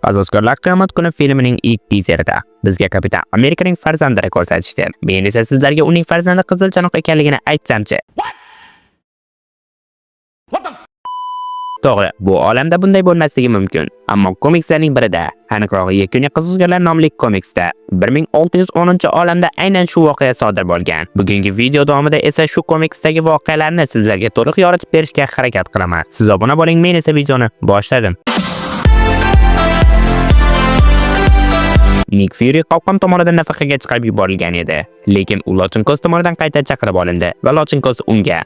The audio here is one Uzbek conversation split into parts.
Fazoskorlar qiyomat kuni filmining ilk tizerida bizga Kapitan Amerikaning farzandini ko'rsatishdi. Men esa sizlarga uning farzandi qizil chanoq ekanligini aytsamchi. To'g'ri, bu olamda bunday bo'lmasligi mumkin. Ammo komikslarning birida, aniqrog'i Yakuniy Qizilgullar nomli komiksda 1610-olamda aynan shu voqea sodir bo'lgan. Bugungi video davomida esa shu komiksdagi voqealarni sizlarga to'liq yoritib berishga harakat qilaman. Siz obuna bo'ling, men esa videoni boshladim. Nick Fury Qalqon tomonidan nafaqaga chiqarib yuborilgan edi, lekin u Lochinkos tomonidan qayta chaqirib olindi va Lochinkos unga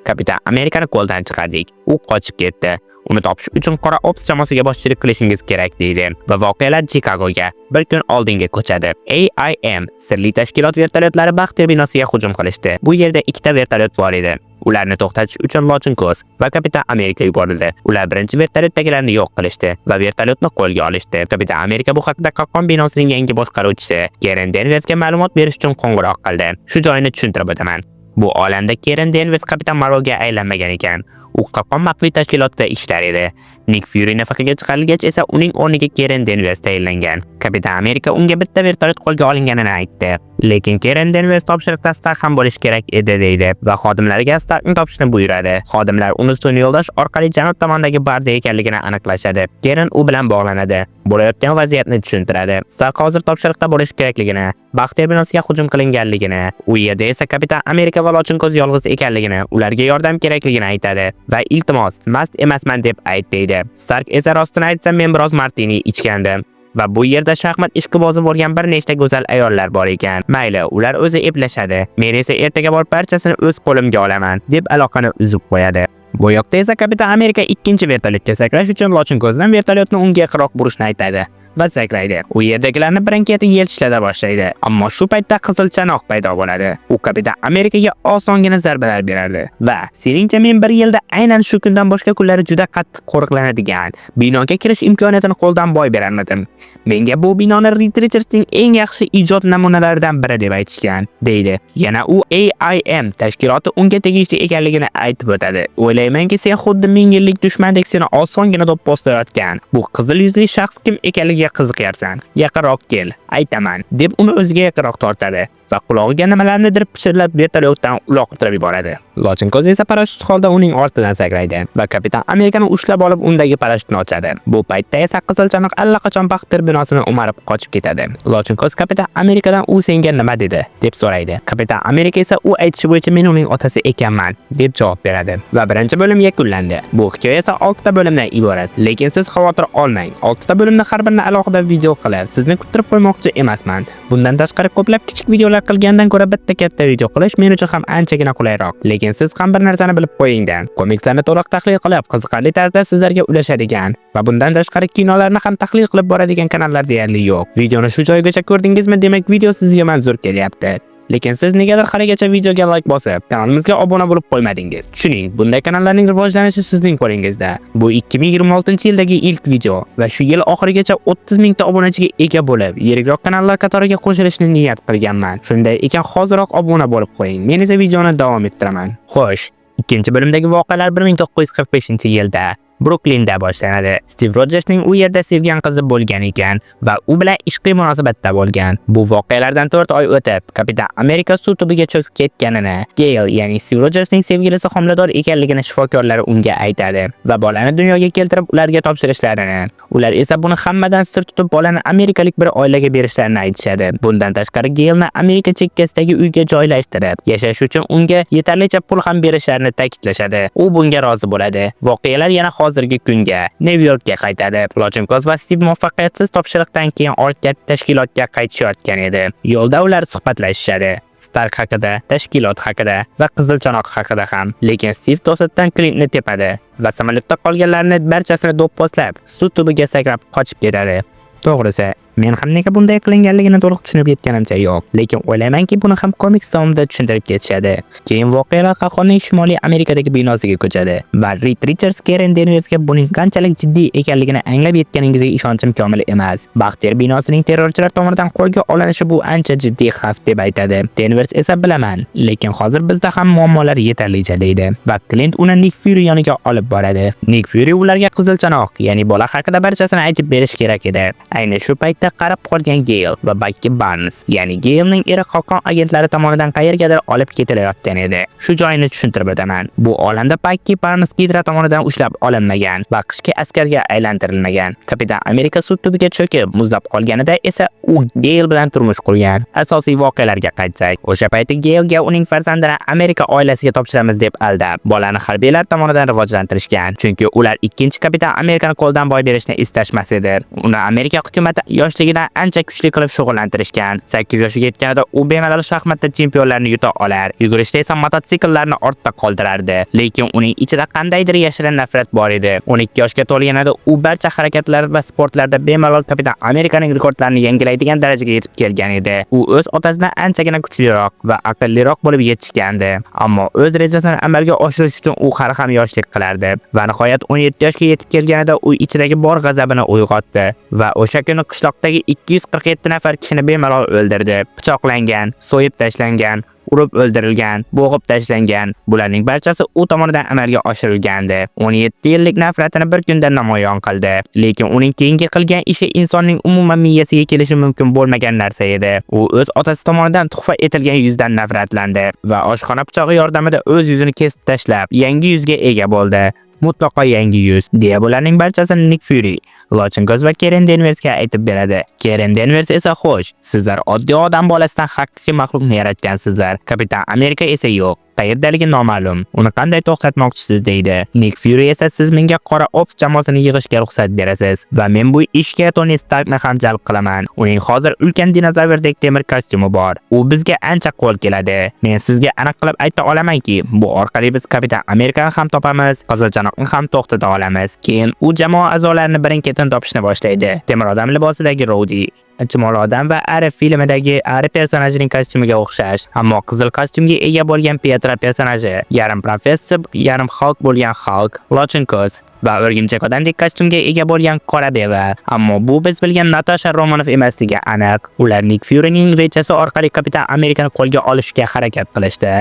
Kapitan Amerikani qo'ldan chiqardik. U qochib ketdi. Uni topish uchun Qora Ops jamoasiga boshchilik qilishingiz kerak deydi va voqealar Chikagoga bir kun oldinga ko'chadi. AIM sirli tashkilot vertolyotlari Baxtiyor binosiga hujum qilishdi. Bu yerda ikkita vertolyot bor edi. Ularni to'xtatish uchun Lochinkos va Kapitan Amerika yuborildi. Ular birinchi vertolyotdagilarni yo'q qilishdi va vertolyotni qo'lga olishdi. Kapitan Amerika bu haqda Qalqon binosining yangi boshqaruvchisi Karen Danversga ma'lumot berish uchun qo'ng'iroq qildi. Shu joyini tushuntirib o'taman. Bu olamda Karen Danvers Kapitan Marvelga aylanmagan ekan. U Qalqon maxfiy tashkilotida ishlar edi. Nick Fury nafaqaga chiqarilgach esa uning o'rniga Karen Danvers tayinlangan. Kapitan Amerika unga bitta vertolyot qo'lga olinganini aytdi. Lekin Karen Danvers topshiriqda Stark ham bo'lish kerak edi deydi va xodimlariga Starkni topishni buyuradi. Xodimlar uni sun'iy yo'ldosh orqali janub tomondagi barda ekanligini aniqlashadi. Karen u bilan bog'lanadi. Bo'layotgan vaziyatni tushuntiradi. Stark hozir topshiriqda bo'lish kerakligini, Baxtiyor binosiga hujum qilinganligini, u yerda esa Kapitan Amerika va Lochinkos yolg'iz ekanligini, ularga yordam kerakligini aytadi va iltimos, mast emasman deb aytdi. Stark esa rostini aytsam men biroz martini ichgandim. Va bu yerda shaxmat ishqibozi bo'lgan bir nechta go'zal ayollar bor ekan. Mayli, ular o'zi eplashadi. Men esa ertaga borib barchasini o'z qo'limga olaman deb aloqani uzib qo'yadi. Bu yoqda esa Kapitan Amerika ikkinchi vertolyotga sakrash uchun Lochinkosdan vertolyotni unga yaqinroq burishni aytadi va sakraydi. U yerdagilarni birin-ketin yelchishlada boshlaydi. Ammo shu paytda qizil chanoq paydo bo'ladi. U Kapitan Amerikaga osongina zarbalar beradi va "Seningcha men bir yilda aynan shu kundan boshqa kunlari juda qattiq qo'riqlanadigan binoga kirish imkoniyatini qo'ldan boy berarmidim. Menga bu binoni Reed Richardsning eng yaxshi ijod namunalaridan biri deb aytishgan", deydi. Yana u AIM tashkiloti unga tegishli ekanligini aytib o'tadi. O'ylaymanki, sen xuddi 1000 yillik dushmandek seni osongina do'pposlayotgan bu qizil yuzli shaxs kim ekanligiga qiziqyapsan. Yaqinroq kel, aytaman, deb uni o'ziga yaqinroq tortadi va qulog'iga nimalarnidir pichirlab vertolyotdan uloqtirib yuboradi. Lochinkos esa parashyut holda uning ortidan sakraydi va Kapitan Amerikani ushlab olib undagi parashyutni ochadi. Bu paytda esa qizil chanoq allaqachon Baxtiyor binosini o'marib qochib ketadi. Lochinkos Kapitan Amerikadan "U senga nima dedi?" deb so'raydi. Kapitan Amerika esa u aytishi bo'yicha "Men uning otasi ekanman" deb javob beradi. Va birinchi bo'lim yakunlandi. Bu hikoya esa 6 ta bo'limdan iborat. Lekin siz xavotir olmang. 6 ta bo'limni har birini alohida video qilib, sizni kuttirib qo'ymoqchi emasman. Bundan tashqari ko'plab kichik videolar qilgandan ko'ra bitta katta video qilish men uchun ham anchagina qulayroq. Lekin siz ham bir narsani bilib qo'yingda. Komikslarni to'liq tahlil qilib, qiziqarli tarzda sizlarga ulashadigan va bundan tashqari kinolarni ham tahlil qilib boradigan kanallar deyarli yo'q. Videoni shu joygacha ko'rdingizmi, demak video sizga manzur kelyapti. Lekin siz negadir haligacha videoga like bosib, kanalimizga obuna bo'lib qo'ymadingiz. Tushuning, bunday kanallarning rivojlanishi sizning qo'lingizda. Bu 2026-yildagi ilk video va shu yil oxirigacha 30 mingta obunachiga ega bo'lib, yirikroq kanallar qatoriga qo'shilishni niyat qilganman. Shunday ekan, hoziroq obuna bo'lib qo'ying. Men esa videoni davom ettiraman. Xo'sh, ikkinchi bo'limdagi voqealar 1945-yilda Bruklinda boshlanadi. Steve Rogersning u yerda sevgan qizi bo'lgan ekan va u bilan ishqiy munosabatda bo'lgan. Bu voqealardan 4 oy o'tib, Kapitan Amerika suv tubiga cho'kib ketganini, Gail, ya'ni Steve Rogersning sevgilisi homilador ekanligini shifokorlar unga aytadi va bolani dunyoga keltirib ularga topshirishlarini. Ular esa buni hammadan sir tutib bolani amerikalik bir oilaga berishlarini aytishadi. Bundan tashqari Gailni Amerika chekkasidagi uyga joylashtirib, yashash uchun unga yetarlicha pul ham berishlarini ta'kidlashadi. U bunga rozi bo'ladi. Voqealar yana hozirgi kunga New Yorkga qaytadi. Lochinkos va Steve muvaffaqiyatsiz topshiriqdan keyin ortga tashkilotga qaytishayotgan edi. Yo'lda ular suhbatlashishadi. Stark haqida, tashkilot haqida va qizil chanoq haqida ham. Lekin Steve to'satdan Clintni tepadi va samolyotda qolganlarni barchasini do'pposlab, suv tubiga sakrab qochib ketadi. To'g'risi, Men ham nega bunday qilinganligini to'liq tushunib yetganimcha yo'q, lekin o'ylaymanki buni ham komiks davomida tushuntirib ketishadi. Keyin voqealar qahramonning Shimoliy Amerikadagi binosiga ko'chadi va Reed Richards Karen Danversga buning qanchalik jiddiy ekanligini anglab yetganingizga ishonchim komil emas. Baxtiyor binosining terrorchilar tomonidan qo'lga olinishi bu ancha jiddiy xavf deb aytadi. Danvers esa bilaman, lekin hozir bizda ham muammolar yetarlicha deydi va Clint uni Nick Fury yoniga olib boradi. Nick Fury ularga qizilchanoq, ya'ni bola haqida barchasini aytib berish kerak edi. Ayni shu paytda qarab qolgan Gale va Bucky Barnes, ya'ni Galening eri qalqon agentlari tomonidan qayergadir olib ketilayotgan edi. Shu joyini tushuntirib o'taman. Bu olamda Bucky Barnes Hydra tomonidan ushlab olinmagan va qishki askarga aylantirilmagan. Kapitan Amerika sud tubiga cho'kib, muzlab qolganida esa u Gale bilan turmush qurgan. Asosiy voqealarga qaytsak, o'sha paytda Gale'ga uning farzandini Amerika oilasiga topshiramiz deb aldab, bolani harbiylar tomonidan rivojlantirishgan. Chunki ular ikkinchi kapitan Amerikani qo'ldan boy berishni istashmas edi. Uni Amerika hukumati yoshligidan ancha kuchli qilib shug'ullantirishgan. 8 yoshiga yetganida u bemalol shaxmatda chempionlarni yuta olar, yugurishda esa mototsikllarni ortda qoldirardi. Lekin uning ichida qandaydir yashirin nafrat bor edi. 12 yoshga to'lganida u barcha harakatlar va sportlarda bemalol kapitan Amerikaning rekordlarini yangilaydigan darajaga yetib kelgan edi. U o'z otasidan anchagina kuchliroq va aqlliroq bo'lib yetishgandi. Ammo o'z rejasini amalga oshirish uchun u har ham yoshlik qilardi va nihoyat 17 yoshga yetib kelganida u ichidagi bor g'azabini uyg'otdi va o'sha kuni qishloqdagi 247 nafar kishini bemalol o'ldirdi. Pichoqlangan, so'yib tashlangan, urib o'ldirilgan, bo'g'ib tashlangan. Bularning barchasi u tomonidan amalga oshirilgandi. 17 yillik nafratini bir kunda namoyon qildi. Lekin uning keyingi qilgan ishi insonning umuman miyasiga kelishi mumkin bo'lmagan narsa edi. U o'z otasi tomonidan tuhfa etilgan yuzdan nafratlandi va oshxona pichog'i yordamida o'z yuzini kesib tashlab, yangi yuzga ega bo'ldi. Mutlaqo yangi yuz. Deya bularning barchasini Nick Fury, Lochin Koz va Karen Danversga aytib beradi. Karen Danvers esa xo'sh, sizlar oddiy odam bolasidan haqiqiy maxluqni yaratgansizlar. Kapitan Amerika esa yo'q. Qayerdaligi noma'lum. Uni qanday to'xtatmoqchisiz deydi. Nick Fury esa siz menga qora ops jamoasini yig'ishga ruxsat berasiz va men bu ishga Tony Starkni ham jalb qilaman. Uning hozir ulkan dinozavrdek temir kostyumi bor. U bizga ancha qo'l keladi. Men sizga aniq qilib ayta olamanki, bu orqali biz Kapitan Amerikani ham topamiz, qizilchanoqni ham to'xtata olamiz. Keyin u jamoa a'zolarini birin-ketin topishni boshlaydi. Temir odam libosidagi Rhodey, Chimol odam va Ari filmidagi Ari personajining kostyumiga o'xshash, ammo qizil kostyumga ega bo'lgan Petra personaji, yarim professor, yarim Hulk bo'lgan Hulk, Lochin Koz va o'rgimchak odamdek kostyumga ega bo'lgan qora beva. Ammo bu biz bilgan Natasha Romanoff emasligi aniq. Ular Nick Furyning rejasi orqali Kapitan Amerikani qo'lga olishga harakat qilishdi.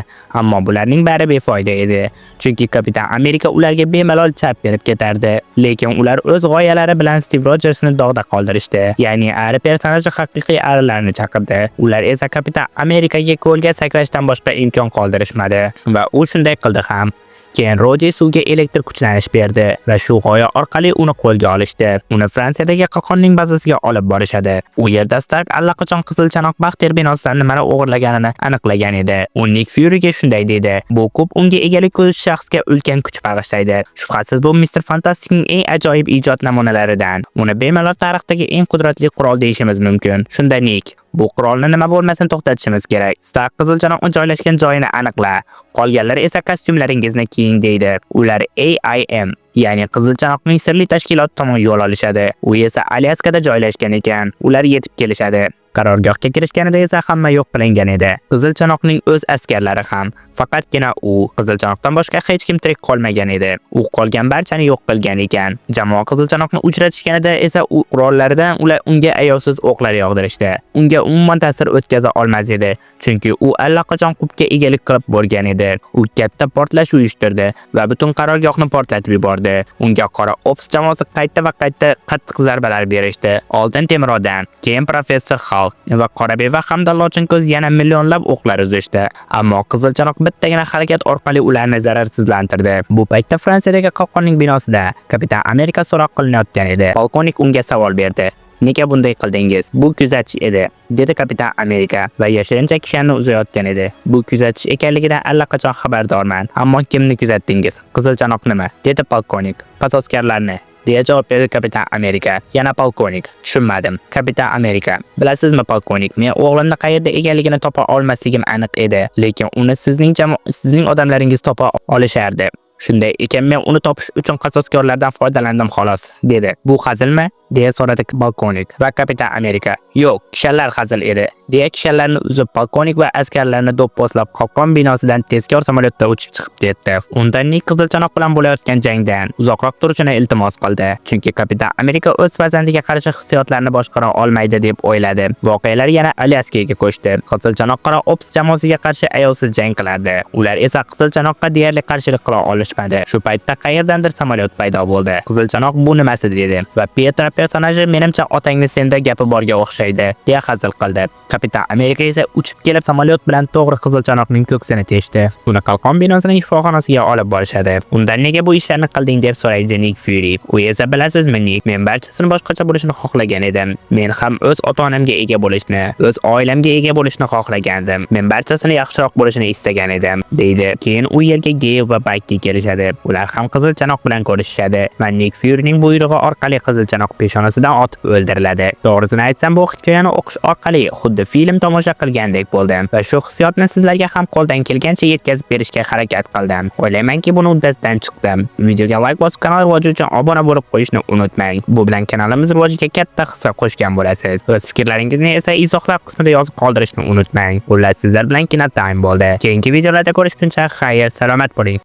Ammo bularning bari befoyda edi. Chunki Kapitan Amerika ularga bemalol chap berib ketardi. Lekin ular o'z g'oyalari bilan Steve Rogersni dog'da qoldirishdi. Ya'ni Ari personaji haqiqiy arilarni chaqirdi. Ular esa Kapitan Amerikaga ko'lga sakrashdan boshqa imkon qoldirishmadi va u shunday qildi ham. Keyin Rhodey suvga elektr kuchlanish berdi va shu g'oya orqali uni qo'lga olishdi. Uni Fransiyadagi qahqonning bazasiga olib borishadi. U yerda Stark allaqachon qizilchanoq Baxter binosidan nimalar o'g'irlaganini aniqlagan edi. U Nick Furyga shunday dedi: "Bu ko'p unga egalik qilish shaxsga ulkan kuch bag'ishlaydi. Shubhasiz bu Mr. Fantasticning eng ajoyib ijod namunalaridan. Uni bemalol tarixdagi eng qudratli qurol deyishimiz mumkin. Shunda Nick, bu qurolni nima bo'lmasin to'xtatishimiz kerak. Stark qizilchanoqning joylashgan joyini aniqla. Qolganlar esa kostyumlaringizni kiying" deydi. Ular AIM, ya'ni qizilchanoqning sirli tashkiloti tomon yo'l olishadi. U esa Alyaskada joylashgan ekan. Ular yetib kelishadi. Qarorgohga kirishganida esa hamma yo'q qilingan edi. Qizilchanoqning o'z askarlari ham. Faqatgina u, Qizilchanoqdan boshqa hech kim tirik qolmagan edi. U qolgan barchani yo'q qilgan ekan. Jamoa Qizilchanoqni uchratishganida esa u qurollaridan ular unga ayovsiz o'qlar yog'dirishdi. Unga umuman ta'sir o'tkaza olmas edi, chunki u allaqachon qubga egalik qilib bo'lgan edi. U katta portlash uyushtirdi va butun qarorgohni portlatib yubordi. Unga qora ops jamoasi qayta va qayta qattiq zarbalar berishdi. Oldin temir odam, keyin professor Hulk va qora beva hamda Lochin Koz yana millionlab o'qlar uzishdi. Ammo qizilchanoq bittagina harakat orqali ularni zararsizlantirdi. Bu paytda Fransiyadagi qahqonning binosida Kapitan Amerika so'roq qilinayotgan edi. Polkovnik unga savol berdi: "Nega bunday qildingiz?" "Bu kuzatish edi", dedi Kapitan Amerika va yashirincha kishanni uzayotgan edi. "Bu kuzatish ekanligidan allaqachon xabardorman. Ammo kimni kuzatdingiz? Qizilchanoqnimi?" dedi polkovnik. "Qasoskarlarni", deya javob berdi Kapitan Amerika. Yana polkovnik: "Tushunmadim." Kapitan Amerika: "Bilasizmi polkovnik, men o'g'limni qayerda ekanligini topa olmasligim aniq edi, lekin uni sizning odamlaringiz topa olishardi. Shunday ekan men uni topish uchun qasoskorlardan foydalandim xolos, dedi. Bu hazilmi? deya so'radi polkovnik va kapitan Amerika. Yo'q, kishanlar hazil edi, deya kishanlarni uzib polkovnik va askarlarni do'pposlab qopqon binosidan tezkor samolyotda uchib chiqib ketdi. Undan Nik qizilchanoq bilan bo'layotgan jangdan uzoqroq turishini iltimos qildi, chunki kapitan Amerika o'z farzandiga qarshi hissiyotlarni boshqara olmaydi deb o'yladi. Voqealar yana Alyaskaga ko'chdi. Qizilchanoq qora ops jamoasiga qarshi ayovsiz jang qilardi. Ular esa qizilchanoqqa deyarli qarshilik qila olishmadi. Shu paytda qayerdandir samolyot paydo bo'ldi. Qizilchanoq bu nimasi dedi va Petra personaji menimcha otangni senda gapi borga o'xshaydi, deya hazil qildi. Kapitan Amerika esa uchib kelib samolyot bilan to'g'ri qizilchanoqning ko'ksini teshdi. Uni qalqon binosining shifoxonasiga olib borishadi. Undan nega bu ishlarni qilding deb so'raydi Nick Fury. U esa bilasizmi Nick, men barchasini boshqacha bo'lishini xohlagan edim. Men ham o'z ota-onamga ega bo'lishni, o'z oilamga ega bo'lishni xohlagandim. Men barchasini yaxshiroq bo'lishini istagan edim, deydi. Keyin u yerga Gale va Bucky kelishadi. Ular ham qizilchanoq bilan ko'rishishadi va Nick Fury'ning buyrug'i orqali qizilchanoq peshonasidan otib o'ldiriladi. To'g'risini aytsam, bu hikoyani o'qish orqali xuddi film tomosha qilgandek bo'ldim va shu hissiyotni sizlarga ham qo'ldan kelgancha yetkazib berishga harakat qildim. O'ylaymanki, buni uddasidan chiqdim. Videoga like bosib, kanal rivoji uchun obuna bo'lib qo'yishni unutmang. Bu bilan kanalimiz rivojiga katta hissa qo'shgan bo'lasiz. O'z fikrlaringizni esa izohlar qismida yozib qoldirishni unutmang. Xullas, sizlar bilan Kinotime bo'ldi. Keyingi videolarda ko'rishguncha xayr, salomat bo'ling.